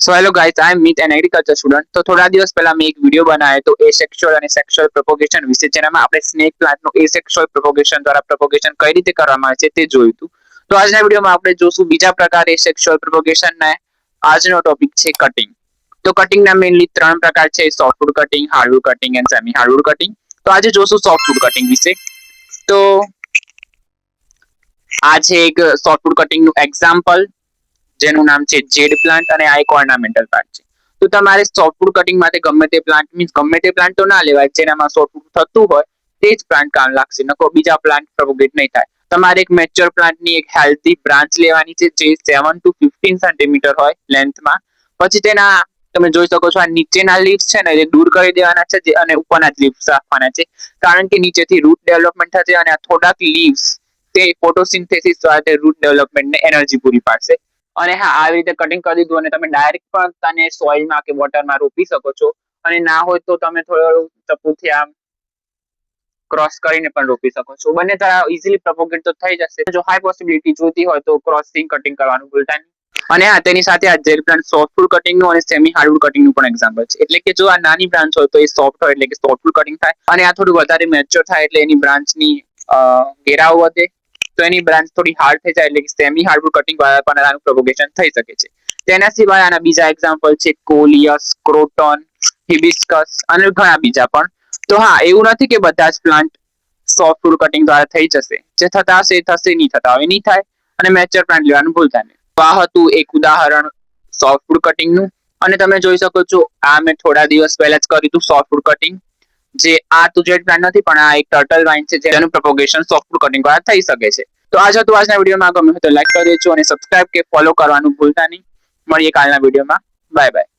So hello guys, આઈ એમ મીત N agriculture student. તો થોડા દિવસ પહેલા મેં એક વિડીયો બનાવ્યો તો એસેક્સ્યુઅલ અને સેક્સ્યુઅલ પ્રોપોગેશન વિશે, જેનામાં આપણે સ્નેક પ્લાન્ટનું એસેક્સ્યુઅલ પ્રોપોગેશન દ્વારા પ્રોપોગેશન કઈ રીતે કરવામાં આવે છે તે જોયું હતું. તો આજના વિડીયોમાં આપણે જોશું બીજા પ્રકાર એસેક્સ્યુઅલ પ્રોપોગેશનના. આજનો ટોપિક છે કટિંગ. તો કટિંગના મેઇનલી 3 પ્રકાર છે: softwood cutting, hardwood cutting and semi hardwood cutting. તો આજે જોશું સોફ્ટવુડ કટિંગ વિશે. તો આ છે એક સોફ્ટવુડ કટિંગનું એક્ઝામ્પલ, જેનું નામ છે જેડ પ્લાન્ટ, અને આ એક ઓર્નામેન્ટલ પ્લાન્ટ છે. તો તમારે સોફ્ટવુડ કટિંગ માટે ગમે તે પ્લાન્ટ ગમે તે પ્લાન્ટ તો ના લેવાય, જેનામાં સોફ્ટવુડ થતું હોય તે જ પ્લાન્ટ કામ લાગશે, નકો બીજા પ્લાન્ટ પ્રોપોગેટ નહીં થાય. તમારે એક મેચ્યોર પ્લાન્ટની એક હેલ્ધી બ્રાન્ચ લેવાની છે, જે 7 to 15 સેન્ટીમીટર હોય લેન્થમાં. પછી તેના તમે જોઈ શકો છો, આ નીચેના લીવ્સ છે ને એ દૂર કરી દેવાના છે, અને ઉપરના જ લીવ્સ રાખવાના છે, કારણ કે નીચેથી રૂટ ડેવલપમેન્ટ થશે, અને આ થોડાક લીવ્સ તે ફોટોસિન્થેસિસ દ્વારા તે રૂટ ડેવલપમેન્ટને એનર્જી પૂરી પાડશે. અને હા, આવી રીતે કટિંગ કરી દીધું અને તમે ડાયરેક્ટ પણ તને સોઇલમાં કે વોટરમાં રોપી શકો છો, અને ના હોય તો તમે થોડું ચપ્પુથી આમ ક્રોસ કરીને પણ રોપી શકો છો. બંને તરફ ઇઝીલી પ્રોપોગેટ તો થઈ જશે. જો હાઈ પોસિબિલિટી જોતી હોય તો ક્રોસિંગ કટિંગ કરવાનું ભૂલતા નહીં. અને હા, તેની સાથે આ જેલ પ્લાન્ટ સોફ્ટવુડ કટિંગનું અને સેમી હાર્ડવુડ કટિંગનું પણ એક્ઝામ્પલ છે. એટલે કે જો આ નાની બ્રાન્ચ હોય તો એ સોફ્ટ હોય એટલે કે સોફ્ટવુડ કટિંગ થાય, અને આ થોડું વધારે મેચ્યોર થાય એટલે એની બ્રાન્ચની ઘેરાવ વધે, તો એની બ્રાન્ચ થોડી હાર્ડ થઈ જાય એટલે કે સેમી હાર્ડવુડ કટિંગ દ્વારા પણ આનું પ્રોપોગેશન થઈ શકે છે. તેના સિવાય આના બીજા એક્ઝામ્પલ છે કોલિયસ, ક્રોટન, હિબિસ્કસ અને ઘણા બીજા પણ. તો હા, એવું નથી કે બધા જ પ્લાન્ટ સોફ્ટવુડ કટિંગ દ્વારા થઈ જશે. જે થતા હશે એ થશે, નહીં થતા હોય નહીં થાય. અને મેચ્યોર પ્લાન્ટ લેવાનું ભૂલતા નહીં. તો આ હતું એક ઉદાહરણ સોફ્ટવુડ કટિંગનું. અને તમે જોઈ શકો છો, આ મેં થોડા દિવસ પહેલા જ કર્યું હતું સોફ્ટવુડ કટિંગ. જે આ તો જેડ પ્લાન્ટ નથી, પણ આ એક ટર્ટલ વાઇન છે, જેનું પ્રોપોગેશન સોફ્ટવુડ કટિંગ દ્વારા થઈ શકે છે. તો આજ હતું આજના વિડીયોમાં. ગમે તો લાઈક કરી દેજો અને સબસ્ક્રાઇબ કે ફોલો કરવાનું ભૂલતા નહીં. મળીએ કાલના વિડીયોમાં. Bye bye.